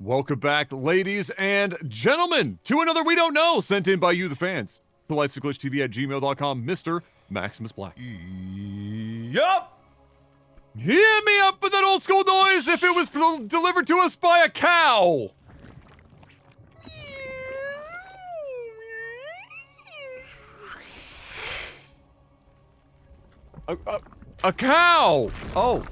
Welcome back, ladies and gentlemen, to another We Don't Know, sent in by you, the fans. The LAGTV@gmail.com, Mr. Maximus Black. Yup! Hear me up with that old school noise if it was delivered to us by a cow! A cow! Oh.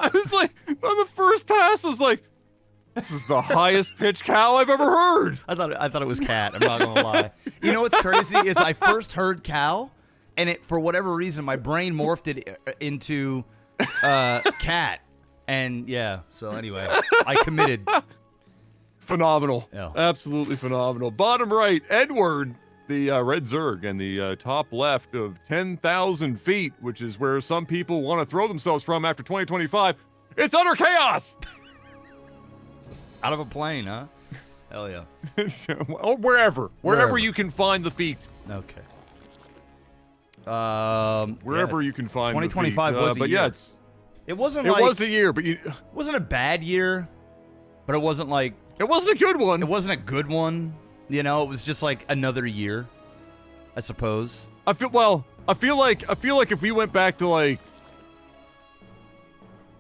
I was like, on the first pass, I was like, this is the highest pitched cow I've ever heard. I thought it was cat. I'm not gonna lie. You know what's crazy is I first heard cow, and for whatever reason my brain morphed it into cat, and yeah. So anyway, I committed. Phenomenal. Yeah. Absolutely phenomenal. Bottom right, Edward, the red zerg, and the top left of 10,000 feet, which is where some people want to throw themselves from after 2025. It's utter chaos. Out of a plane, huh? Hell yeah. Or wherever you can find the feet. Okay. Wherever you can find 2025 the feet. was a but year. yeah, It wasn't it like, was a year, but it wasn't a bad year, but it wasn't like, it wasn't a good one. it wasn't a good one. You know, it was just like another year, I suppose. I feel like if we went back to like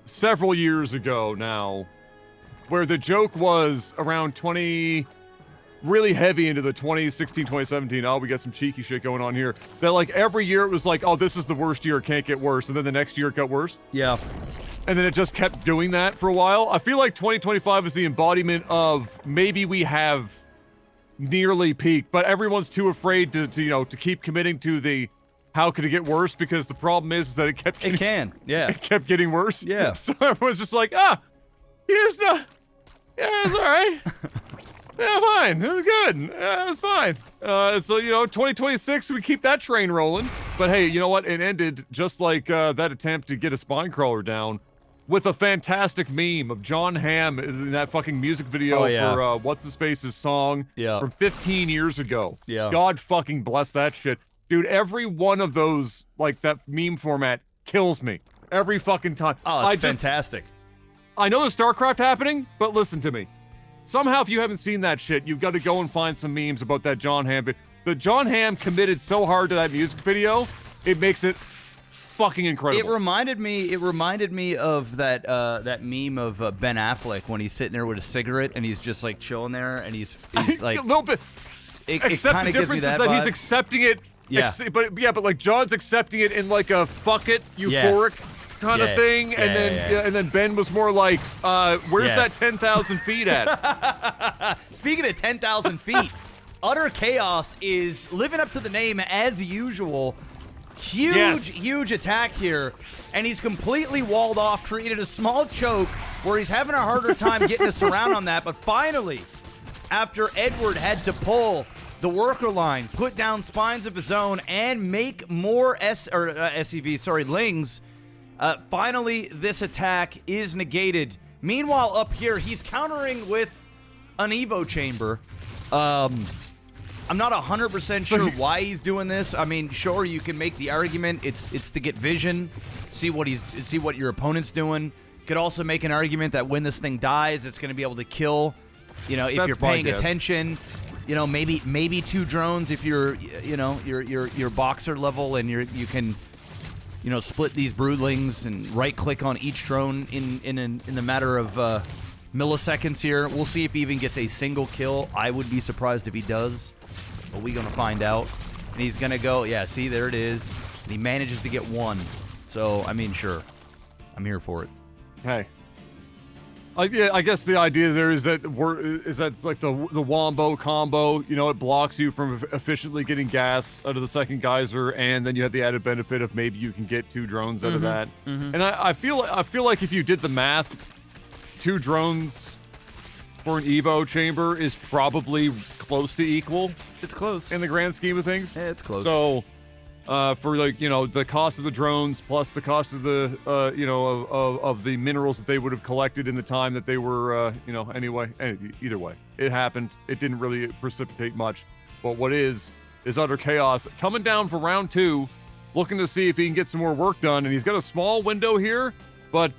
several years ago now, where the joke was around 20, really heavy into the 2016, 2017, oh, we got some cheeky shit going on here, that like every year it was like, oh, this is the worst year, it can't get worse, and then the next year it got worse. Yeah. And then it just kept doing that for a while. I feel like 2025 is the embodiment of maybe we have nearly peaked, but everyone's too afraid to keep committing to the how could it get worse, because the problem is that it kept getting worse. Yeah. So everyone's just like, it's alright. Yeah, fine. It was good. It's fine. So 2026, we keep that train rolling. But hey, you know what? It ended just like that attempt to get a spine crawler down, with a fantastic meme of John Hamm in that fucking music video for What's-His-Face's song from 15 years ago. Yeah. God fucking bless that shit. Dude, every one of those, like, that meme format kills me. Every fucking time. Oh, it's fantastic. I know there's StarCraft happening, but listen to me. Somehow, if you haven't seen that shit, you've got to go and find some memes about that John Hamm. The John Hamm committed so hard to that music video, it makes it fucking incredible. It reminded me of that meme of Ben Affleck when he's sitting there with a cigarette and he's just like chilling there and he's like a little bit. Except the difference is that he's accepting it. Yeah. But like John's accepting it in like a fuck it euphoric kind of thing, and then Ben was more like, where's that 10,000 feet at? Speaking of 10,000 feet, utter chaos is living up to the name as usual. Huge attack here, and he's completely walled off, created a small choke where he's having a harder time getting a surround on that, but finally, after Edward had to pull the worker line, put down spines of his own, and make more lings, finally this attack is negated. Meanwhile, up here, he's countering with an Evo chamber. I'm not 100% sure why he's doing this. I mean, sure, you can make the argument it's to get vision, see what your opponent's doing. Could also make an argument that when this thing dies, it's going to be able to kill. If you're paying attention, maybe 2 drones if you're your boxer level and you can split these broodlings and right click on each drone in the matter of milliseconds here. We'll see if he even gets a single kill. I would be surprised if he does. But we're going to find out. And he's going to go, see, there it is. And he manages to get 1. So, I mean, sure. I'm here for it. Hey. I guess the idea there is that it's like the wombo combo. It blocks you from efficiently getting gas out of the second geyser, and then you have the added benefit of maybe you can get 2 drones out of that. And I feel like if you did the math, 2 drones for an Evo chamber is probably close to equal. It's close. In the grand scheme of things. Yeah, it's close. So, for like, you know, the cost of the drones plus the cost of the, you know, of the minerals that they would have collected in the time that they were, you know, anyway, either way, it happened. It didn't really precipitate much, but what is utter chaos coming down for round 2, looking to see if he can get some more work done, and he's got a small window here, but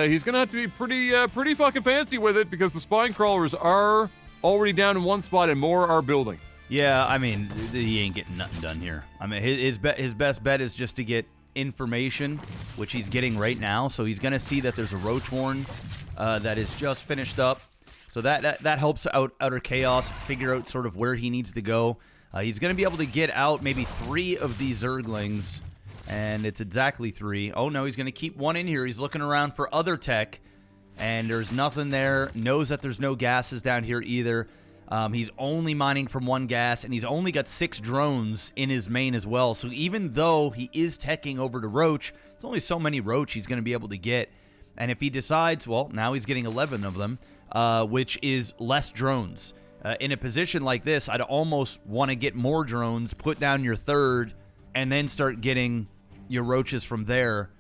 he's gonna have to be pretty fucking fancy with it because the spine crawlers are already down in one spot and more are building. Yeah, I mean, he ain't getting nothing done here. I mean, his best bet is just to get information, which he's getting right now. So he's going to see that there's a Roach Warren that is just finished up. So that helps out Utter Chaos figure out sort of where he needs to go. He's going to be able to get out maybe 3 of these zerglings, and it's exactly 3. Oh, no, he's going to keep 1 in here. He's looking around for other tech, and there's nothing there. Knows that there's no gases down here either. He's only mining from 1 gas, and he's only got 6 drones in his main as well. So even though he is teching over to Roach, it's only so many Roach he's going to be able to get. And if he decides, well, now he's getting 11 of them, which is less drones. In a position like this, I'd almost want to get more drones, put down your 3rd, and then start getting your Roaches from there.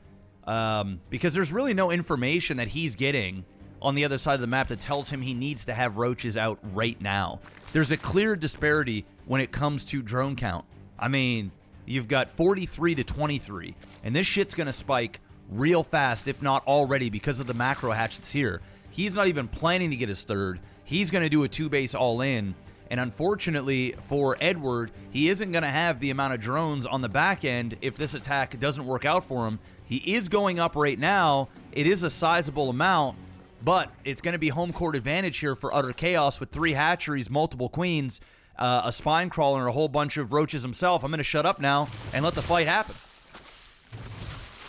Because there's really no information that he's getting on the other side of the map that tells him he needs to have Roaches out right now. There's a clear disparity when it comes to drone count. I mean, you've got 43 to 23, and this shit's going to spike real fast, if not already, because of the macro hatch that's here. He's not even planning to get his 3rd. He's going to do a 2-base all-in, and unfortunately for Edward, he isn't going to have the amount of drones on the back end if this attack doesn't work out for him. He is going up right now. It is a sizable amount, but it's going to be home court advantage here for Utter Chaos with 3 hatcheries, multiple queens, a spine crawler, and a whole bunch of Roaches himself. I'm going to shut up now and let the fight happen.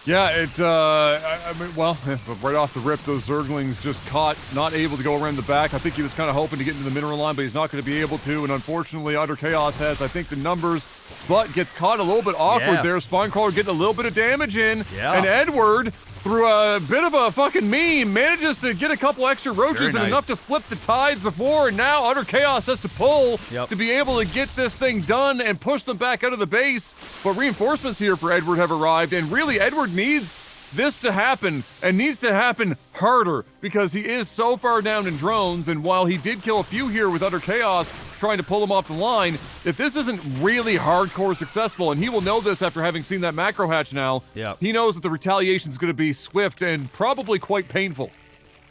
Yeah, I mean, well, right off the rip, those zerglings just caught, not able to go around the back. I think he was kind of hoping to get into the mineral line, but he's not going to be able to, and unfortunately, Utter Chaos has, I think, the numbers, but gets caught a little bit awkward there. Spine crawler getting a little bit of damage in, and Edward, through a bit of a fucking meme, manages to get a couple extra Roaches and enough to flip the tides of war, and now Utter Chaos has to pull to be able to get this thing done and push them back out of the base. But reinforcements here for Edward have arrived, and really Edward needs this to happen, and needs to happen harder, because he is so far down in drones, and while he did kill a few here with Utter Chaos trying to pull him off the line, if this isn't really hardcore successful, and he will know this after having seen that macro hatch now, he knows that the retaliation is going to be swift and probably quite painful.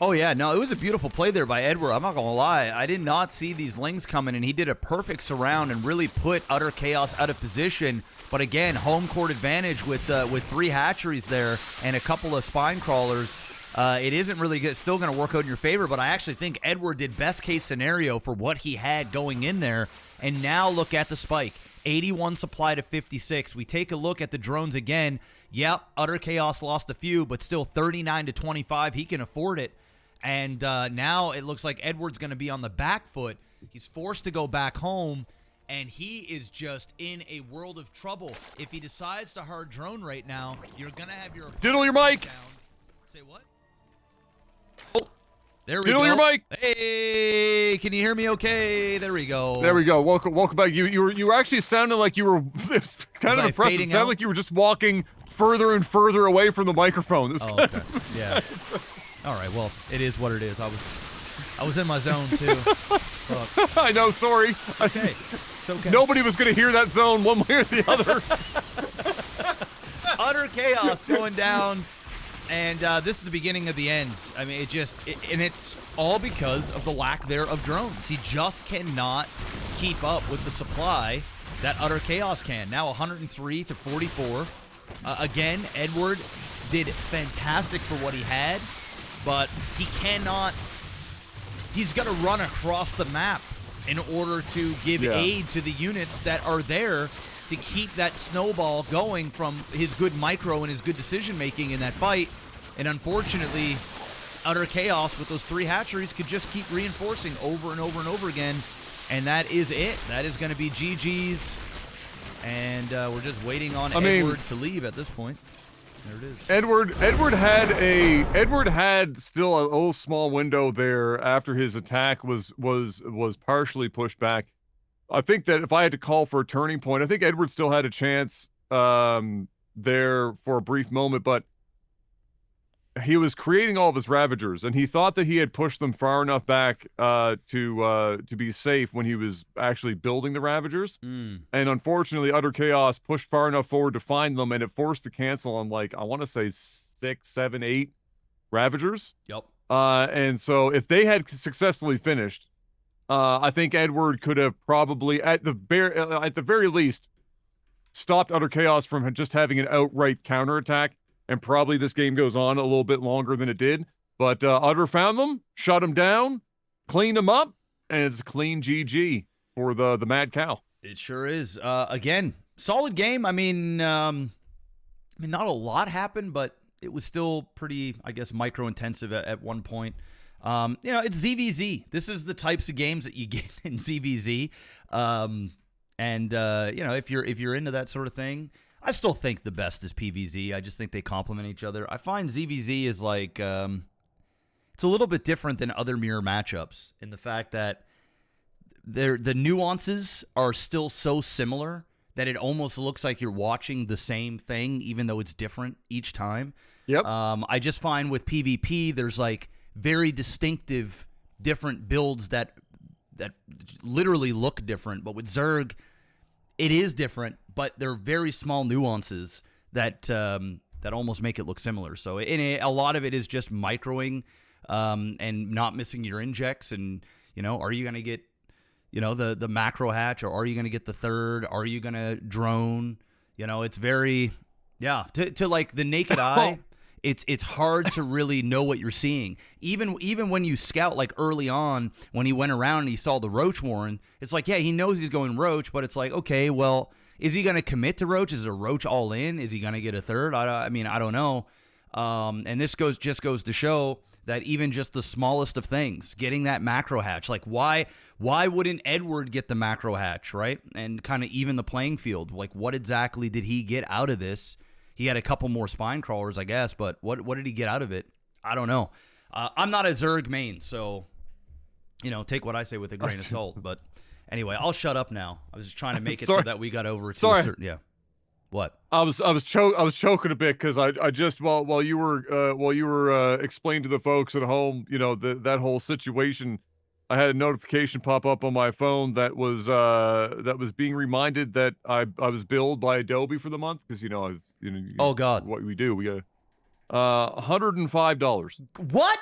Oh yeah, no, it was a beautiful play there by Edward. I'm not gonna lie, I did not see these lings coming, and he did a perfect surround and really put Utter Chaos out of position. But again, home court advantage with 3 hatcheries there and a couple of spine crawlers. It isn't really still going to work out in your favor, but I actually think Edward did best case scenario for what he had going in there. And now look at the spike. 81 supply to 56. We take a look at the drones again. Yep, Utter Chaos lost a few, but still 39 to 25. He can afford it. And now it looks like Edward's going to be on the back foot. He's forced to go back home, and he is just in a world of trouble. If he decides to hard drone right now, you're going to have your... Diddle your mic! Down. Say what? Oh, there we Diddle go. your mic! Hey, can you hear me okay? There we go. There we go. Welcome back. You were actually sounding like you were kind of impressive. It sounded like you were just walking further and further away from the microphone. Okay. Yeah. All right, well, it is what it is. I was in my zone, too. I know, sorry. Okay. It's okay. Nobody was going to hear that zone one way or the other. Utter Chaos going down, and this is the beginning of the end. I mean, and it's all because of the lack there of drones. He just cannot keep up with the supply that Utter Chaos can. Now 103 to 44. Again, Edward did fantastic for what he had, but he cannot... He's got to run across the map in order to give aid to the units that are there to keep that snowball going from his good micro and his good decision-making in that fight. And unfortunately, Utter Chaos with those 3 hatcheries could just keep reinforcing over and over and over again. And that is it. That is going to be GG's. And we're just waiting on Edward to leave at this point. There it is. Edward had still a little small window there after his attack was partially pushed back. I think that if I had to call for a turning point, I think Edward still had a chance there for a brief moment, but he was creating all of his Ravagers, and he thought that he had pushed them far enough back to be safe when he was actually building the Ravagers. Mm. And unfortunately, Utter Chaos pushed far enough forward to find them, and it forced the cancel on, like, I want to say 6, 7, 8 Ravagers. Yep. And so if they had successfully finished, I think Edward could have probably, at the very least, stopped Utter Chaos from just having an outright counterattack. And probably this game goes on a little bit longer than it did. But Utter found them, shut them down, cleaned them up, and it's a clean GG for the Mad Cow. It sure is. Again, solid game. I mean, not a lot happened, but it was still pretty, I guess, micro-intensive at one point. It's ZVZ. This is the types of games that you get in ZVZ. If you're into that sort of thing, I still think the best is PvZ. I just think they complement each other. I find ZVZ is like, it's a little bit different than other mirror matchups in the fact that the nuances are still so similar that it almost looks like you're watching the same thing, even though it's different each time. Yep. I just find with PvP, there's like very distinctive different builds that literally look different. But with Zerg, it is different, but they're very small nuances that almost make it look similar. So a lot of it is just microing and not missing your injects. And, are you going to get, the macro hatch, or are you going to get the third? Are you going to drone? It's very, to like the naked eye. It's hard to really know what you're seeing. Even when you scout, like early on, when he went around and he saw the Roach Warren, it's like, yeah, he knows he's going Roach, but it's like, okay, well, is he going to commit to Roach? Is a Roach all in? Is he going to get a third? I don't know. And this just goes to show that even just the smallest of things, getting that macro hatch, like why wouldn't Edward get the macro hatch, right? And kind of even the playing field. Like, what exactly did he get out of this? He had a couple more spine crawlers, I guess, but what did he get out of it? I don't know. I'm not a Zerg main, so, take what I say with a grain of salt. But anyway, I'll shut up now. I was just trying to make it so that we got over to a certain, yeah. What? I was choking a bit because I just while you were explaining to the folks at home, that whole situation. I had a notification pop up on my phone that was being reminded that I was billed by Adobe for the month because oh God, what we do, we got $105. What?